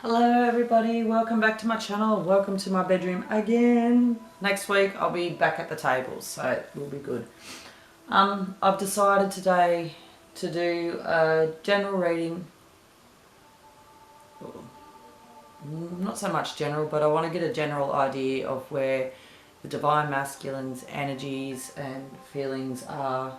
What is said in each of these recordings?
Hello everybody, welcome back to my channel, welcome to my bedroom again. Next week I'll be back at the table, so it will be good. I've decided today to do a general reading. Not so much general, but I want to get a general idea of where the Divine Masculine's energies and feelings are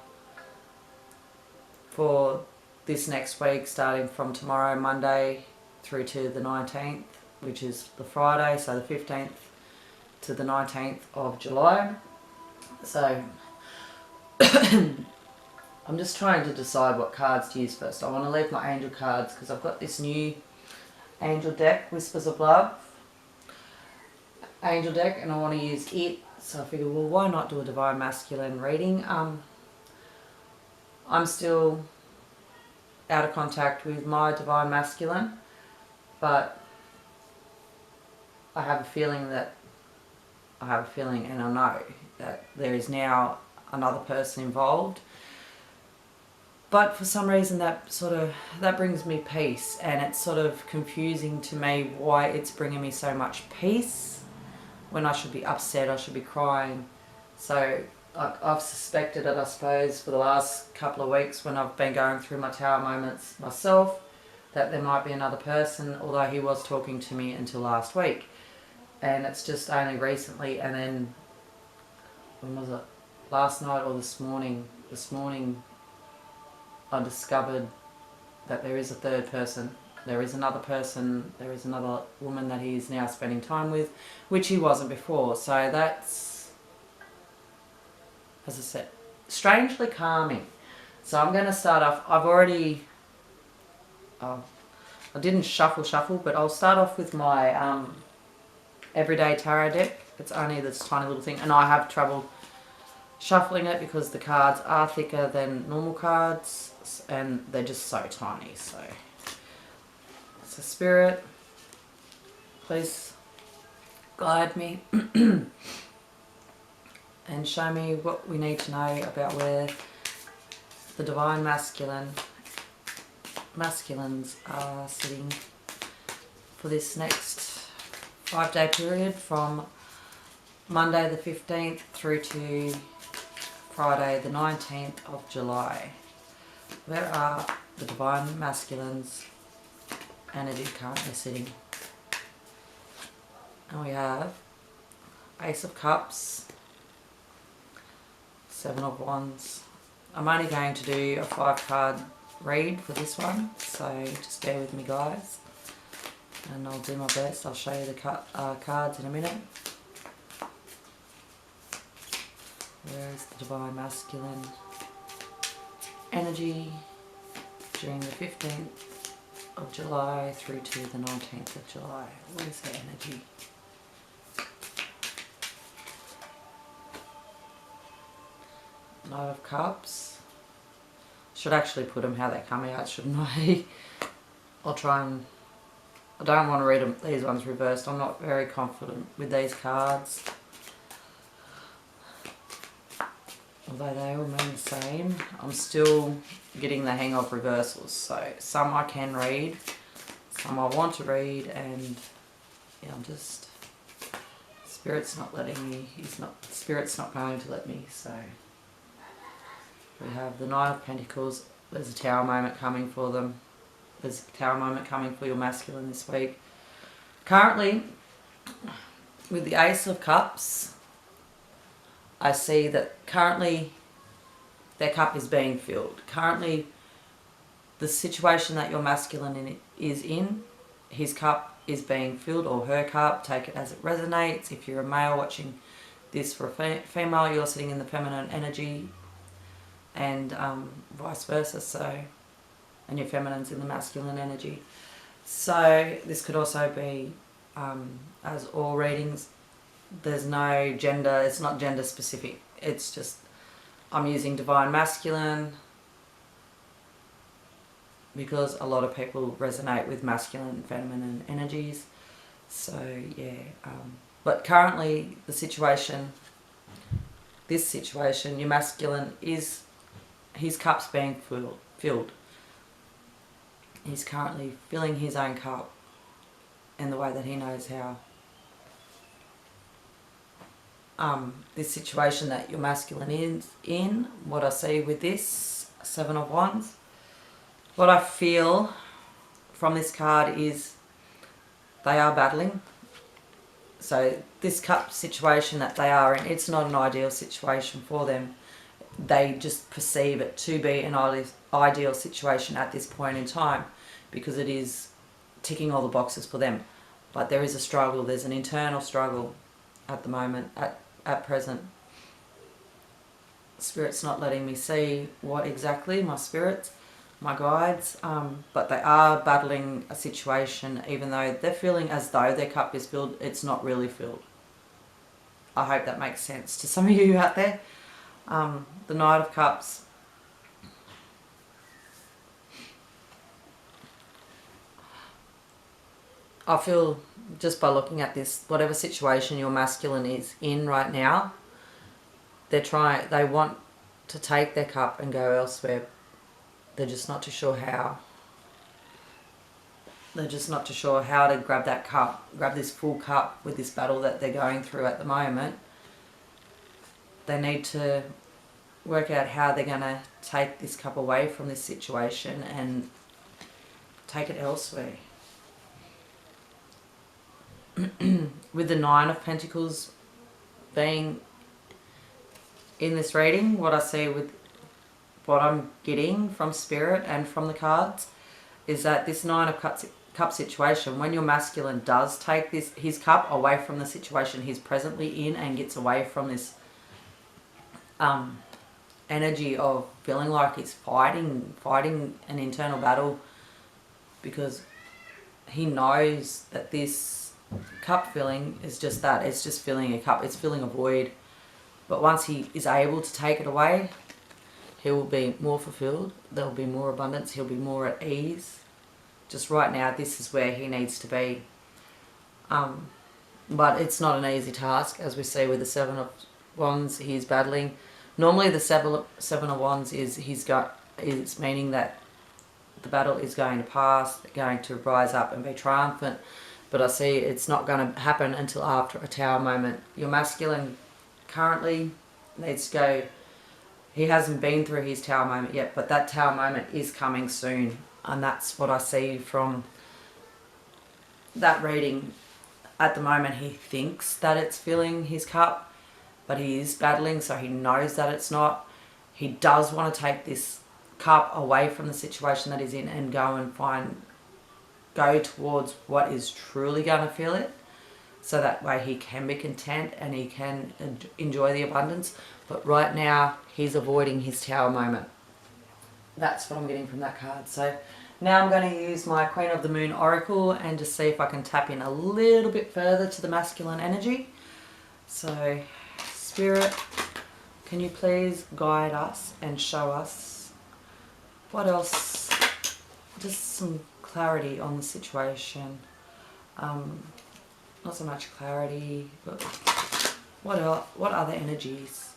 for this next week, starting from tomorrow, Monday, through to the 19th, which is the Friday, so the 15th to the 19th of July. So I'm just trying to decide what cards to use first. I want to leave my angel cards because I've got this new angel deck, Whispers of Love angel deck, and I want to use it. So I figured, well, why not do a Divine Masculine reading? I'm still out of contact with my Divine Masculine, but I have a feeling and I know that there is now another person involved. But for some reason that brings me peace, and it's sort of confusing to me why it's bringing me so much peace when I should be upset, I should be crying. So I've suspected it, I suppose, for the last couple of weeks when I've been going through my tower moments myself, that there might be another person, although he was talking to me until last week. And it's just only recently, and then, when was it? Last night or this morning? This morning I discovered that there is a third person. There is another person, there is another woman that he is now spending time with, which he wasn't before. So that's, as I said, strangely calming. So I'm going to start off, I didn't shuffle, but I'll start off with my everyday tarot deck. It's only this tiny little thing, and I have trouble shuffling it because the cards are thicker than normal cards and they're just so tiny. So Spirit, please guide me and show me what we need to know about where the Divine Masculines are sitting for this next 5-day period, from Monday the 15th through to Friday the 19th of July. Where are the Divine Masculines energy currently sitting? And we have Ace of Cups, 7 of Wands. I'm only going to do a 5-card read for this one, so just bear with me, guys, and I'll do my best. I'll show you the cards in a minute. Where is the Divine Masculine energy during the 15th of July through to the 19th of July? Where's the energy? Knight of Cups. Should actually put them how they come out, shouldn't I? I'll try and... I don't want to read these ones reversed. I'm not very confident with these cards, although they all mean the same. I'm still getting the hang of reversals, so some I can read, some I want to read, and yeah, I'm just... Spirit's not letting me. Spirit's not going to let me, so... We have the Knight of Pentacles. There's a tower moment coming for them. There's a tower moment coming for your masculine this week. Currently, with the Ace of Cups, I see that currently their cup is being filled. Currently, the situation that your masculine is in, his cup is being filled, or her cup. Take it as it resonates. If you're a male watching this for a female, you're sitting in the feminine energy, and vice versa. So, and your feminine's in the masculine energy. So this could also be, as all readings, there's no gender, it's not gender specific, it's just I'm using Divine Masculine because a lot of people resonate with masculine and feminine energies. So yeah, but currently the situation, this situation, your masculine is, his cup's being filled. He's currently filling his own cup. in the way that he knows how. This situation that your masculine is in, what I see with this Seven of Wands, what I feel from this card is they are battling. So this cup situation that they are in, it's not an ideal situation for them. They just perceive it to be an ideal situation at this point in time because it is ticking all the boxes for them. But there is a struggle, there's an internal struggle at the moment, at present. Spirit's not letting me see what exactly, my spirits, my guides, but they are battling a situation even though they're feeling as though their cup is filled, it's not really filled. I hope that makes sense to some of you out there. The Knight of Cups. I feel just by looking at this, whatever situation your masculine is in right now, they want to take their cup and go elsewhere. They're just not too sure how. They're just not too sure how to grab that cup, grab this full cup with this battle that they're going through at the moment. They need to work out how they're going to take this cup away from this situation and take it elsewhere. With the Nine of Pentacles being in this reading, what I see with what I'm getting from Spirit and from the cards is that this Nine of Cup situation, when your masculine does take his cup away from the situation he's presently in and gets away from this energy of feeling like he's fighting an internal battle, because he knows that this cup filling is just that, it's just filling a cup, it's filling a void. But once he is able to take it away, he will be more fulfilled, there will be more abundance, he'll be more at ease. Just right now, this is where he needs to be. But it's not an easy task, as we see with the Seven of Wands. He's battling. Normally, the Seven of Wands is meaning that the battle is going to pass, going to rise up and be triumphant. But I see it's not going to happen until after a Tower moment. Your masculine currently needs to go. He hasn't been through his Tower moment yet, but that Tower moment is coming soon. And that's what I see from that reading. At the moment, he thinks that it's filling his cup, but he is battling, so he knows that it's not. He does want to take this cup away from the situation that he's in and go towards what is truly going to fill it, so that way he can be content and he can enjoy the abundance. But right now, he's avoiding his Tower moment. That's what I'm getting from that card. So now I'm going to use my Queen of the Moon Oracle and just see if I can tap in a little bit further to the masculine energy. So, Spirit, can you please guide us and show us what else, just some clarity on the situation. Not so much clarity, but what other energies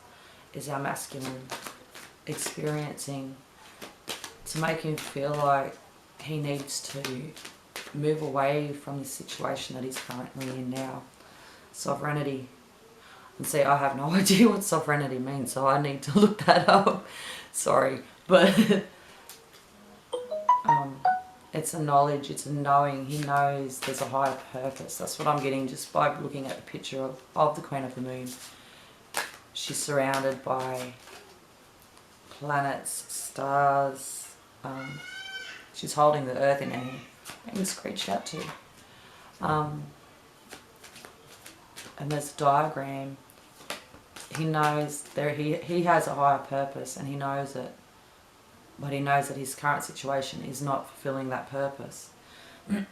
is our masculine experiencing to make him feel like he needs to move away from the situation that he's currently in now. Sovereignty. And see, I have no idea what sovereignty means, so I need to look that up. Sorry, but it's a knowledge, it's a knowing. He knows there's a higher purpose. That's what I'm getting just by looking at the picture of the Queen of the Moon. She's surrounded by planets, stars. She's holding the earth in her hand. I can screech out too. And there's a diagram. He knows he has a higher purpose and he knows it. But he knows that his current situation is not fulfilling that purpose.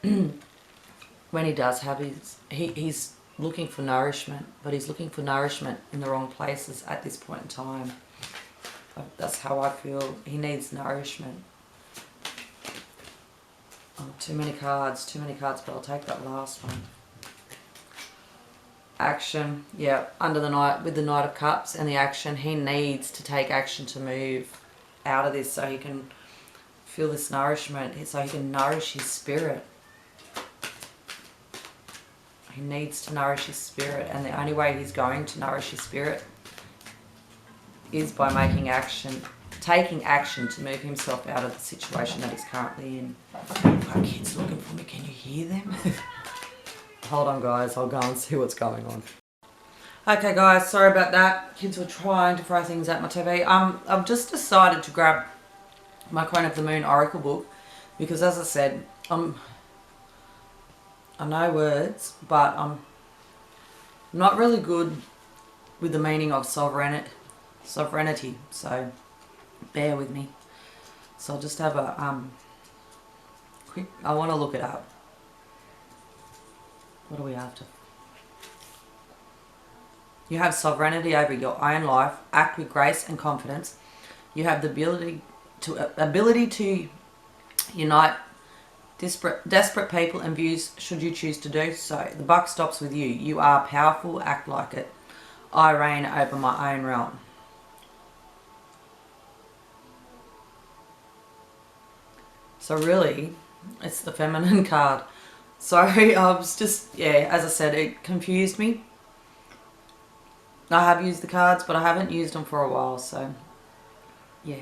When he does have he's looking for nourishment, but he's looking for nourishment in the wrong places at this point in time. That's how I feel. He needs nourishment. Too many cards, but I'll take that last one. Action, yeah, under the Knight, with the Knight of Cups and the action, he needs to take action to move out of this so he can feel this nourishment, so he can nourish his spirit. He needs to nourish his spirit, and the only way he's going to nourish his spirit is by taking action to move himself out of the situation that he's currently in. My kids looking for me, can you hear them? Hold on guys, I'll go and see what's going on. Okay guys, sorry about that. Kids were trying to throw things at my TV. I've just decided to grab my Queen of the Moon Oracle book because, as I said, I know words, but I'm not really good with the meaning of sovereignty, so bear with me. So I'll just have a quick, I want to look it up. What are we after? You have sovereignty over your own life. Act with grace and confidence. You have the ability to unite desperate people and views should you choose to do so. The buck stops with you. You are powerful. Act like it. I reign over my own realm. So really, it's the feminine card. Sorry, I was just, yeah, as I said, it confused me. I have used the cards, but I haven't used them for a while, so yeah.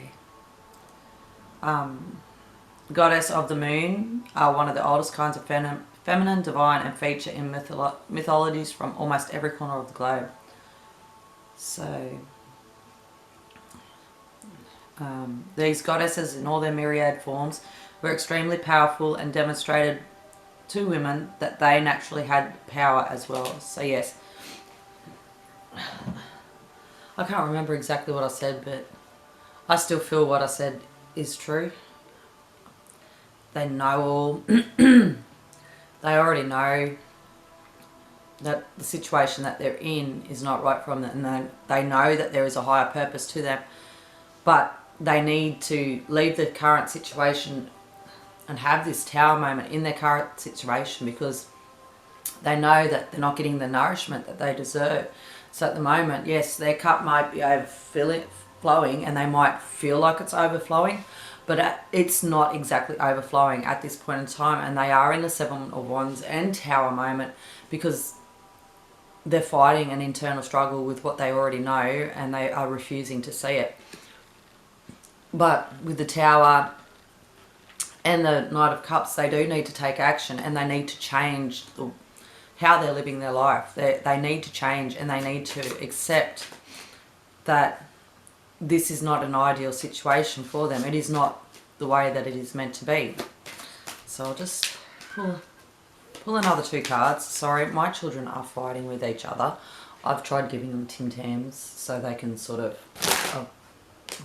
Goddess of the Moon are one of the oldest kinds of feminine, divine, and feature in mythologies from almost every corner of the globe. So these goddesses in all their myriad forms were extremely powerful and demonstrated to women that they naturally had power as well. So yes, I can't remember exactly what I said, but I still feel what I said is true. They know all, they already know that the situation that they're in is not right from them, and they know that there is a higher purpose to them, but they need to leave the current situation and have this tower moment in their current situation because they know that they're not getting the nourishment that they deserve. So at the moment, yes, their cup might be overflowing and they might feel like it's overflowing, but it's not exactly overflowing at this point in time, and they are in the Seven of Wands and Tower moment because they're fighting an internal struggle with what they already know and they are refusing to see it. But with the Tower and the Knight of Cups, they do need to take action, and they need to change how they're living their life. They need to change, and they need to accept that this is not an ideal situation for them. It is not the way that it is meant to be. So I'll just pull another two cards. Sorry, my children are fighting with each other. I've tried giving them Tim Tams so they can sort of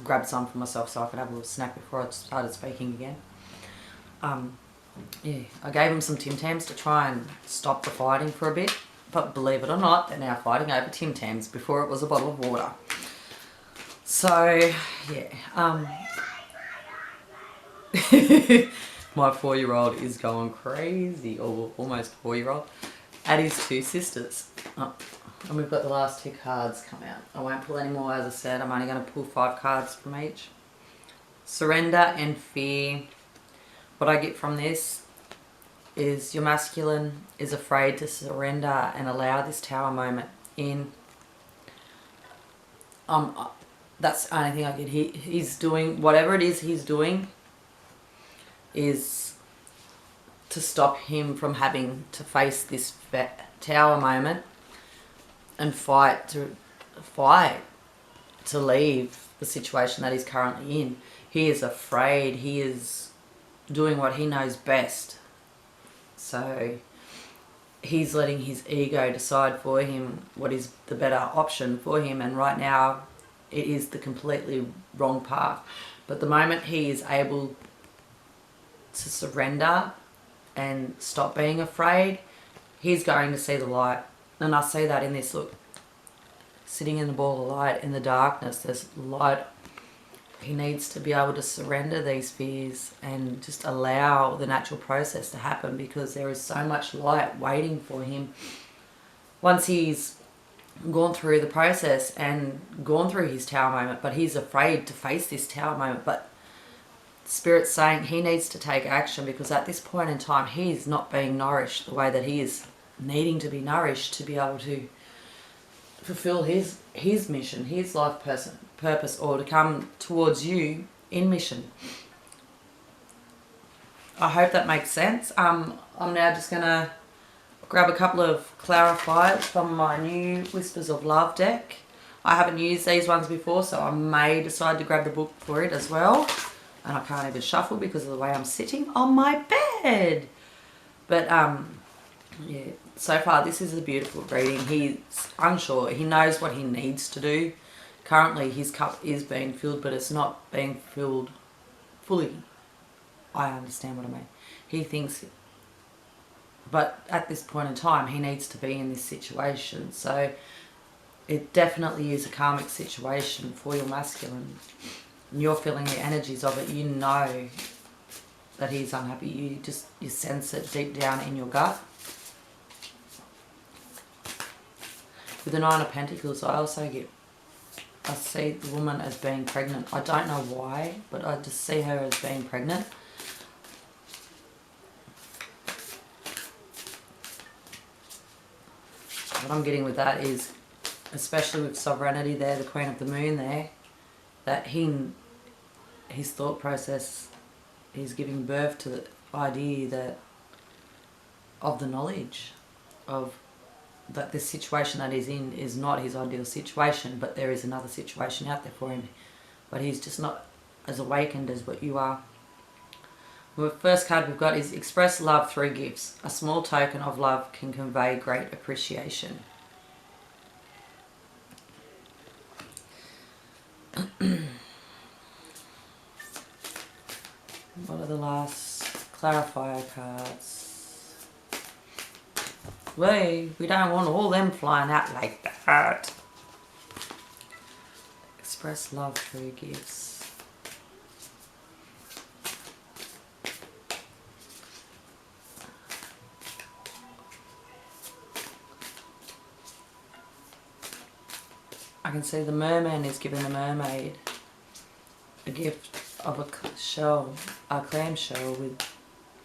grab some for myself so I could have a little snack before I started speaking again. Yeah, I gave them some Tim Tams to try and stop the fighting for a bit, but believe it or not, they're now fighting over Tim Tams. Before it was a bottle of water. So yeah, my 4-year-old is going crazy, or almost 4-year-old, at his two sisters. Oh, and we've got the last two cards come out. I won't pull any more, as I said. I'm only going to pull 5 cards from each. Surrender and fear. What I get from this is your masculine is afraid to surrender and allow this Tower moment in. That's the only thing I get. He's doing whatever it is he's doing is to stop him from having to face this Tower moment and fight to leave the situation that he's currently in. He is afraid. He is doing what he knows best. So he's letting his ego decide for him what is the better option for him, and right now it is the completely wrong path. But the moment he is able to surrender and stop being afraid, he's going to see the light. And I see that in this, look, sitting in the ball of light in the darkness, there's light. He needs to be able to surrender these fears and just allow the natural process to happen, because there is so much light waiting for him once he's gone through the process and gone through his Tower moment. But he's afraid to face this Tower moment. But Spirit's saying he needs to take action, because at this point in time he's not being nourished the way that he is needing to be nourished to be able to fulfill his mission, his life purpose, or to come towards you in mission. I hope that makes sense. I'm now just going to grab a couple of clarifiers from my new Whispers of Love deck. I haven't used these ones before, so I may decide to grab the book for it as well. And I can't even shuffle because of the way I'm sitting on my bed. But yeah, so far this is a beautiful reading. He's unsure. He knows what he needs to do. Currently his cup is being filled, but it's not being filled fully. I understand what I mean. He thinks, but at this point in time, he needs to be in this situation. So it definitely is a karmic situation for your masculine. And you're feeling the energies of it. You know that he's unhappy. You sense it deep down in your gut. With the Nine of Pentacles, I see the woman as being pregnant. I don't know why, but I just see her as being pregnant. What I'm getting with that is, especially with sovereignty there, the Queen of the Moon there, that his thought process, he's giving birth to the idea that of the knowledge of that this situation that he's in is not his ideal situation, but there is another situation out there for him. But he's just not as awakened as what you are. The first card we've got is express love through gifts. A small token of love can convey great appreciation. What are the last clarifier cards? We don't want all them flying out like that. Express love through gifts. I can see the merman is giving the mermaid a gift of a shell, a clam shell with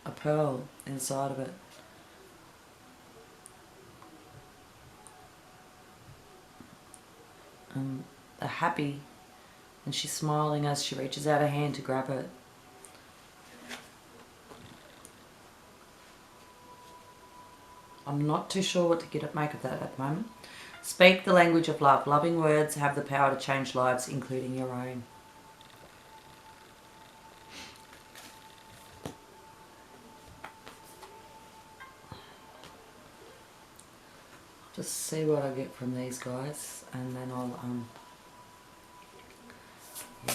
a pearl inside of it. They're happy, and she's smiling as she reaches out her hand to grab it. I'm not too sure what to make of that at the moment. Speak the language of love. Loving words have the power to change lives, including your own. Just see what I get from these guys, and then I'll yeah.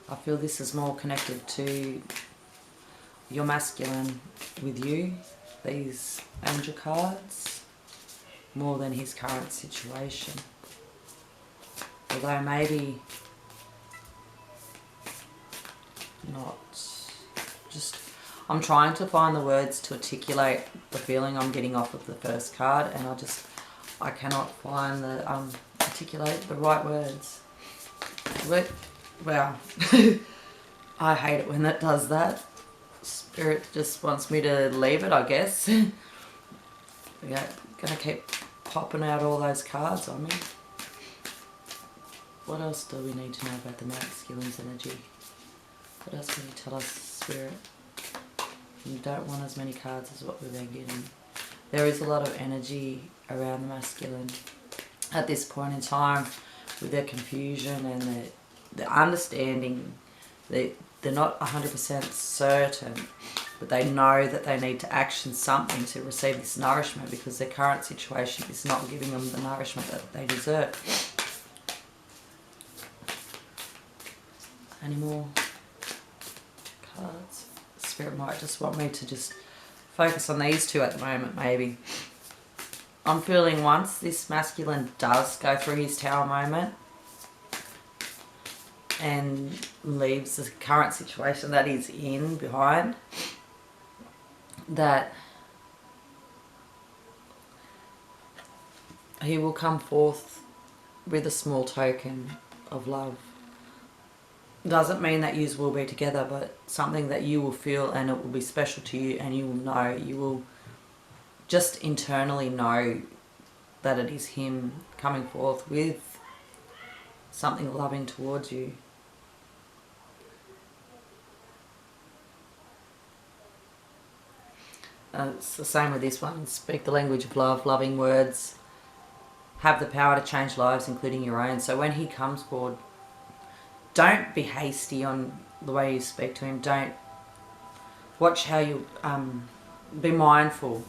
I feel this is more connected to your masculine with you, these angel cards, more than his current situation. Although maybe not, just, I'm trying to find the words to articulate the feeling I'm getting off of the first card, and I cannot find articulate the right words. Wow. I hate it when that does that. Spirit just wants me to leave it, I guess. Yeah, gonna keep popping out all those cards on me. What else do we need to know about the masculine's energy? What else can you tell us, Spirit? You don't want as many cards as what we've been getting. There is a lot of energy around the masculine at this point in time with their confusion and the understanding that they're not 100% certain, but they know that they need to action something to receive this nourishment because their current situation is not giving them the nourishment that they deserve. Any more cards? Spirit might just want me to just focus on these two at the moment, maybe. I'm feeling once this masculine does go through his tower moment and leaves the current situation that he's in behind, that he will come forth with a small token of love doesn't mean that yous will be together, but something that you will feel and it will be special to you, and you will know, you will just internally know that it is him coming forth with something loving towards you. It's the same with this one. Speak the language of love, loving words have the power to change lives, including your own. So when he comes forward, don't be hasty on the way you speak to him. Don't watch how you be mindful,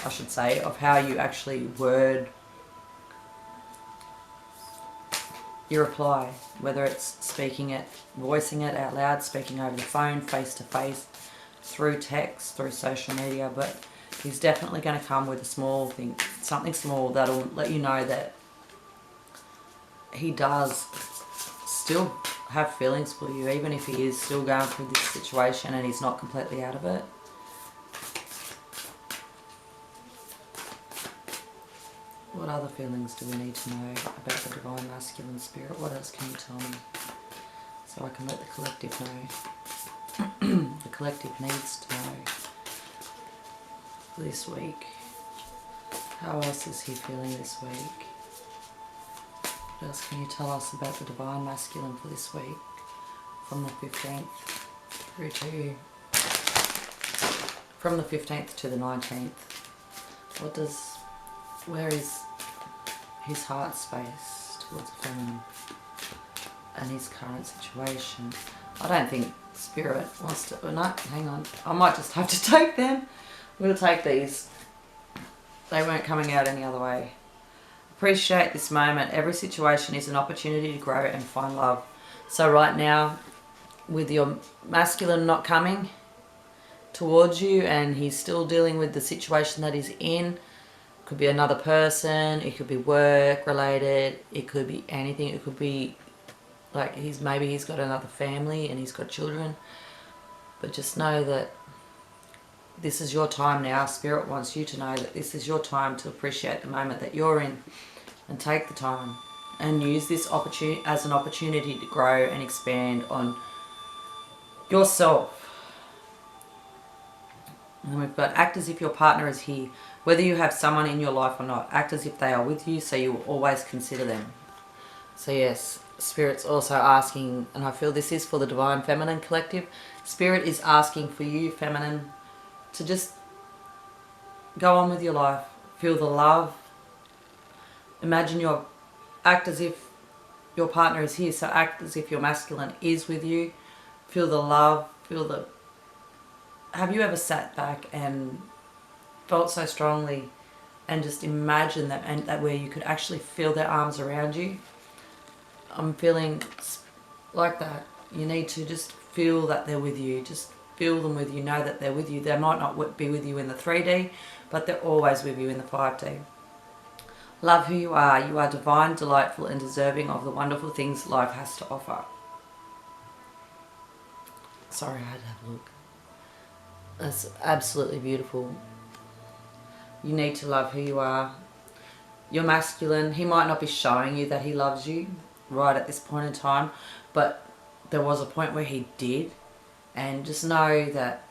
I should say, of how you actually word your reply, whether it's speaking it, voicing it out loud, speaking over the phone, face to face, through text, through social media. But he's definitely going to come with a small thing, something small that'll let you know that he does still have feelings for you, even if he is still going through this situation and he's not completely out of it. What other feelings do we need to know about the Divine Masculine Spirit? What else can you tell me? So I can let the collective know. The collective needs to know this week. How else is he feeling this week? What else can you tell us about the Divine Masculine for this week? From the 15th through to... From the 15th to the 19th. What does... Where is his heart space towards the feminine and his current situation? I don't think Spirit wants to... Oh, no, hang on. I might just have to take them. We'll take these. They weren't coming out any other way. Appreciate this moment. Every situation is an opportunity to grow and find love. So right now, with your masculine not coming towards you and he's still dealing with the situation that he's in, could be another person, it could be work related, it could be anything, it could be like maybe he's got another family and he's got children. But just know that this is your time now. Spirit wants you to know that this is your time to appreciate the moment that you're in, and take the time and use this opportunity as an opportunity to grow and expand on yourself. And we've got act as if your partner is here. Whether you have someone in your life or not, act as if they are with you, so you will always consider them. So yes, Spirit's also asking, and I feel this is for the Divine Feminine Collective, Spirit is asking for you, Feminine, to just go on with your life. Feel the love. Imagine act as if your partner is here, so act as if your masculine is with you. Feel the love, have you ever sat back and felt so strongly and just imagine that, and that where you could actually feel their arms around you? I'm feeling like that. You need to just feel that they're with you. Just feel them with you. Know that they're with you. They might not be with you in the 3D, but they're always with you in the 5D. Love who you are. You are divine, delightful, and deserving of the wonderful things life has to offer. Sorry, I had to have a look. That's absolutely beautiful. You need to love who you are. You're masculine. He might not be showing you that he loves you right at this point in time, but there was a point where he did. And just know that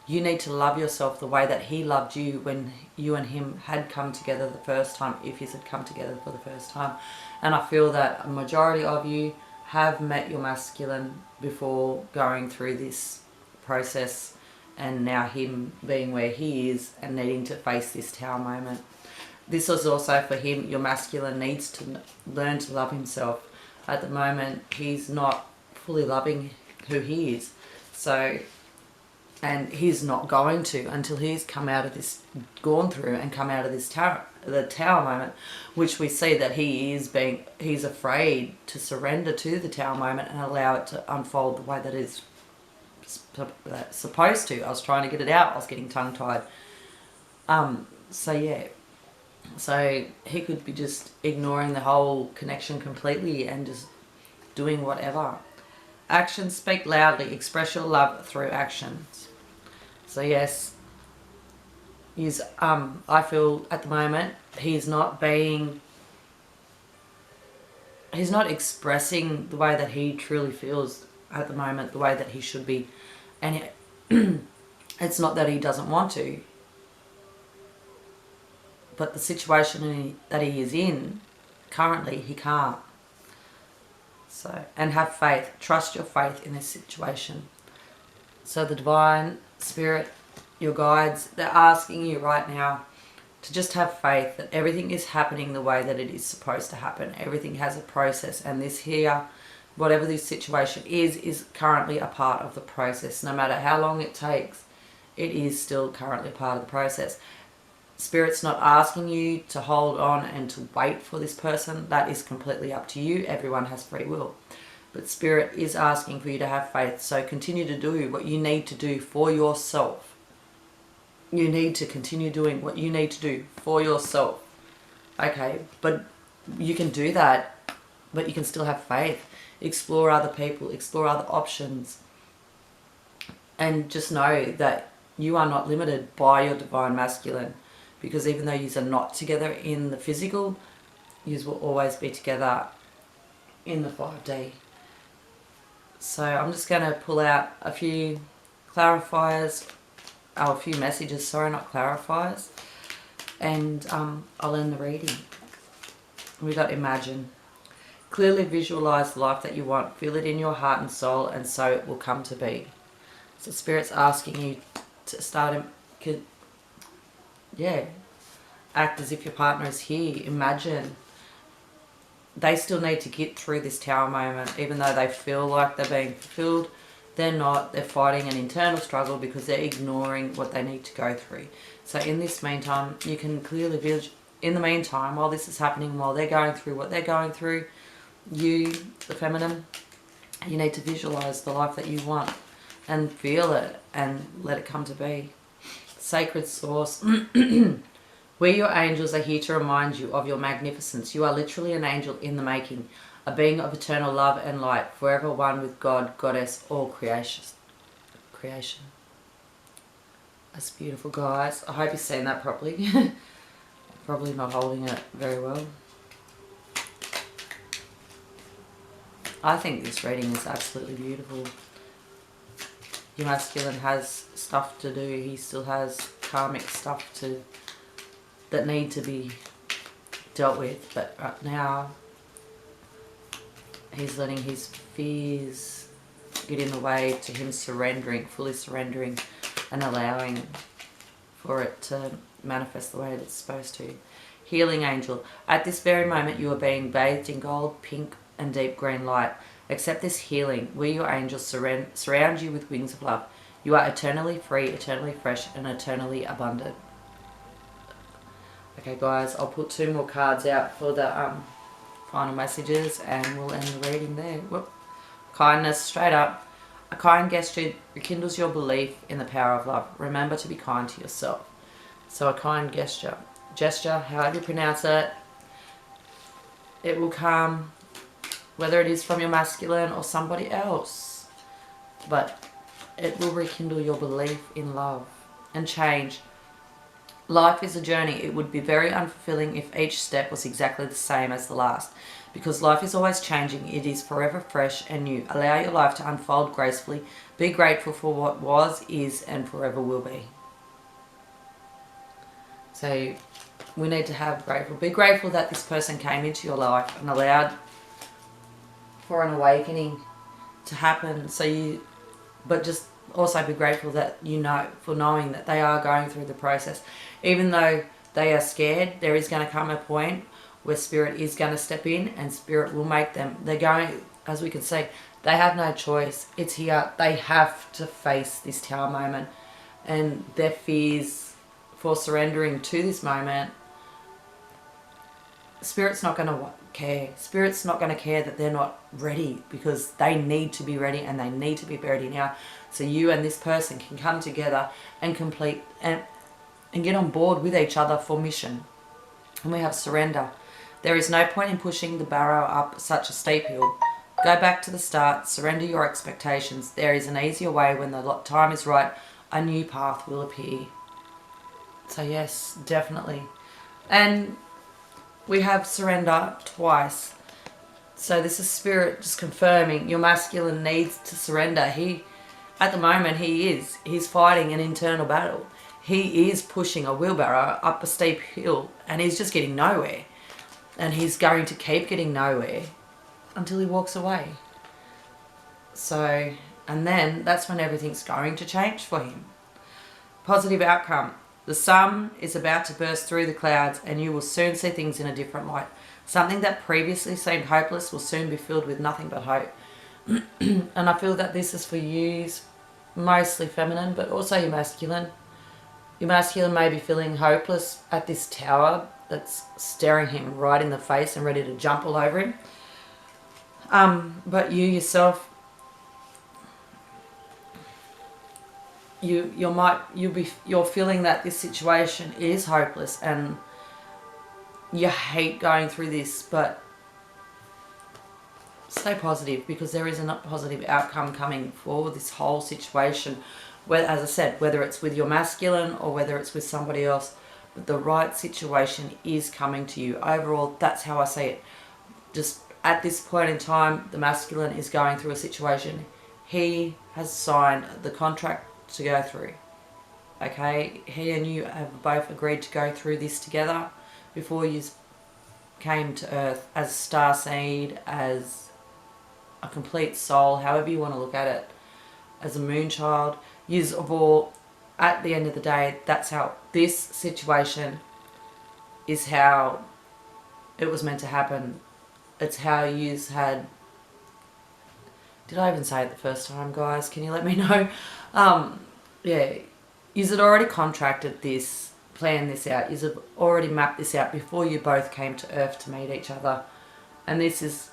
you need to love yourself the way that he loved you when you and him had come together the first time, if you had come together for the first time. And I feel that a majority of you have met your masculine before going through this process, and now him being where he is and needing to face this tower moment. This was also for him. Your masculine needs to learn to love himself. At the moment, he's not fully loving who he is. So, and he's not going to until he's come out of this, gone through and come out of this the tower moment, which we see that he's afraid to surrender to the tower moment and allow it to unfold the way that it's supposed to. I was trying to get it out. I was getting tongue-tied. So yeah. So he could be just ignoring the whole connection completely and just doing whatever. Actions speak loudly. Express your love through actions. So yes, I feel at the moment he's not being he's not expressing the way that he truly feels at the moment, the way that he should be. And it's not that he doesn't want to, but the situation that he is in currently, he can't. So, and have faith. Trust your faith in this situation. So the divine spirit, your guides, they're asking you right now to just have faith that everything is happening the way that it is supposed to happen. Everything has a process, and this here, whatever this situation is currently a part of the process. No matter how long it takes, it is still currently a part of the process. Spirit's not asking you to hold on and to wait for this person. That is completely up to you. Everyone has free will. But Spirit is asking for you to have faith. So continue to do what you need to do for yourself. You need to continue doing what you need to do for yourself. Okay, but you can do that, but you can still have faith. Explore other people, explore other options. And just know that you are not limited by your divine masculine. Because even though you are not together in the physical, you will always be together in the 5D. So I'm just going to pull out a few clarifiers, a few messages, sorry, not clarifiers. And I'll end the reading. We got imagine. Clearly visualize the life that you want. Feel it in your heart and soul, and so it will come to be. So Spirit's asking you to start, act as if your partner is here. Imagine. They still need to get through this Tower moment, even though they feel like they're being fulfilled. They're not. They're fighting an internal struggle because they're ignoring what they need to go through. So in this meantime, you can clearly visualize. In the meantime, while this is happening, while they're going through what they're going through, you, the feminine, you need to visualize the life that you want and feel it and let it come to be. Sacred source. We, your angels, are here to remind you of your magnificence. You are literally an angel in the making, a being of eternal love and light, forever one with God, Goddess, all creation. That's beautiful, guys. I hope you've seen that properly. Probably not holding it very well. I think this reading is absolutely beautiful. Your masculine has stuff to do. He still has karmic stuff that need to be dealt with. But right now, he's letting his fears get in the way to him surrendering, fully surrendering and allowing for it to manifest the way it's supposed to. Healing angel. At this very moment, you are being bathed in gold, pink and deep green light. Accept this healing. We, your angels, surround you with wings of love. You are eternally free, eternally fresh and eternally abundant. Okay guys, I'll put 2 more cards out for the final messages and we'll end the reading there. Whoop. Kindness, straight up. A kind gesture rekindles your belief in the power of love. Remember to be kind to yourself. So a kind gesture. Gesture, however you pronounce it, it will come, whether it is from your masculine or somebody else. But it will rekindle your belief in love and change. Life is a journey. It would be very unfulfilling if each step was exactly the same as the last. Because life is always changing. It is forever fresh and new. Allow your life to unfold gracefully. Be grateful for what was, is, and forever will be. So we need to have grateful. Be grateful that this person came into your life and allowed for an awakening to happen. But just also be grateful that for knowing that they are going through the process. Even though they are scared, there is going to come a point where Spirit is going to step in and Spirit will make them. They're going, as we can see, they have no choice. It's here. They have to face this Tower moment and their fears for surrendering to this moment. Spirit's not going to care. Spirit's not going to care that they're not ready, because they need to be ready and they need to be ready now. So you and this person can come together and complete and get on board with each other for mission. And we have surrender. There is no point in pushing the barrow up such a steep hill. Go back to the start. Surrender your expectations. There is an easier way. When the time is right, a new path will appear. So yes, definitely. And we have surrender twice. So this is spirit just confirming your masculine needs to surrender. At the moment, he's fighting an internal battle. He is pushing a wheelbarrow up a steep hill and he's just getting nowhere. And he's going to keep getting nowhere until he walks away. So, and then that's when everything's going to change for him. Positive outcome. The sun is about to burst through the clouds and you will soon see things in a different light. Something that previously seemed hopeless will soon be filled with nothing but hope. And I feel that this is for you, mostly feminine, but also your masculine. Your masculine may be feeling hopeless at this tower that's staring him right in the face and ready to jump all over him. But you yourself, you're feeling that this situation is hopeless and you hate going through this, but stay positive because there is a positive outcome coming for this whole situation. Whether, as I said, whether it's with your masculine or whether it's with somebody else, but the right situation is coming to you. Overall, that's how I see it. Just at this point in time, the masculine is going through a situation. He has signed the contract to go through. Okay, he and you have both agreed to go through this together before you came to Earth as a starseed, as a complete soul, however you want to look at it, as a moon child. Yous of all, at the end of the day, that's how this situation is how it was meant to happen. It's how yous had... Did I even say it the first time, guys? Can you let me know? Yeah, yous had already contracted this, planned this out. Yous had already mapped this out before you both came to Earth to meet each other. And this is...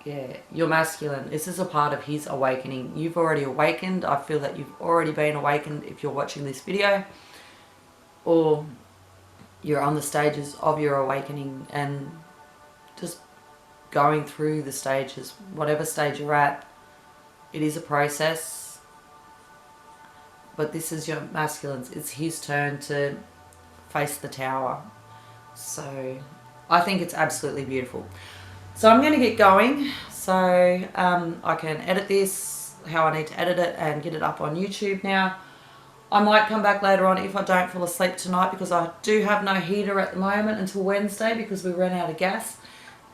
yeah, your masculine, this is a part of his awakening. You've already awakened. I feel that you've already been awakened if you're watching this video, or you're on the stages of your awakening and just going through the stages, whatever stage you're at. It is a process, but this is your masculine's. It's his turn to face the tower. So I think it's absolutely beautiful. So I'm going to get going so I can edit this how I need to edit it and get it up on YouTube now. I might come back later on if I don't fall asleep tonight, because I do have no heater at the moment until Wednesday because we ran out of gas.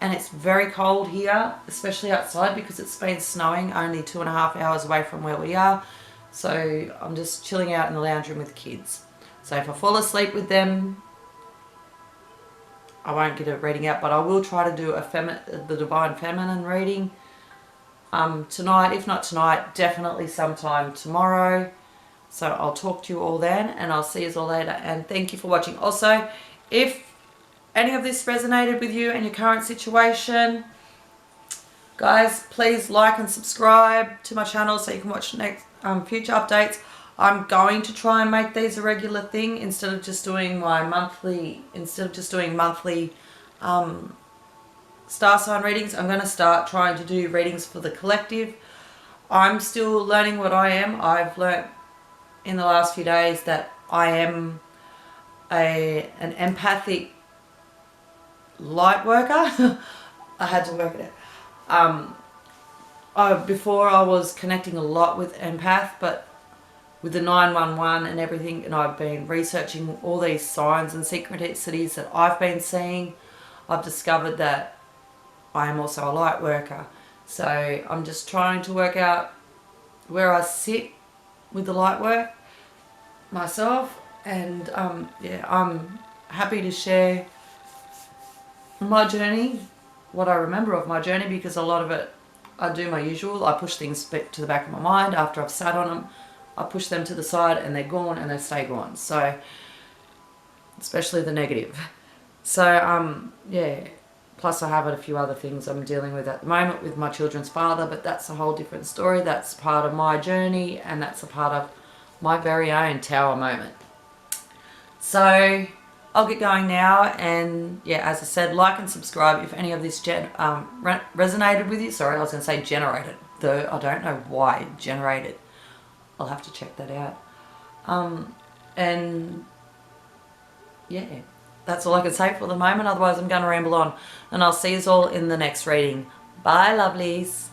And it's very cold here, especially outside, because it's been snowing only 2.5 hours away from where we are. So I'm just chilling out in the lounge room with the kids. So if I fall asleep with them, I won't get a reading out, but I will try to do the Divine Feminine reading tonight. If not tonight, definitely sometime tomorrow. So I'll talk to you all then, and I'll see you all later. And thank you for watching. Also, if any of this resonated with you and your current situation, guys, please like and subscribe to my channel so you can watch next future updates. I'm going to try and make these a regular thing instead of just doing monthly star sign readings. I'm going to start trying to do readings for the collective. I'm still learning what I am. I've learnt in the last few days that I am an empathic light worker. I had to work it out. Before I was connecting a lot with empath, but with the 911 and everything, and I've been researching all these signs and synchronicities that I've been seeing, I've discovered that I am also a light worker. So I'm just trying to work out where I sit with the light work myself, and yeah, I'm happy to share my journey, what I remember of my journey, because a lot of it, I do my usual. I push things to the back of my mind after I've sat on them. I push them to the side and they're gone and they stay gone. So, especially the negative. So, yeah. Plus I have a few other things I'm dealing with at the moment with my children's father, but that's a whole different story. That's part of my journey, and that's a part of my very own tower moment. So, I'll get going now, and yeah, as I said, like and subscribe if any of this resonated with you. Sorry, I was going to say generated, though I don't know why generated. I'll have to check that out. And yeah, that's all I can say for the moment. Otherwise, I'm going to ramble on. And I'll see you all in the next reading. Bye, lovelies.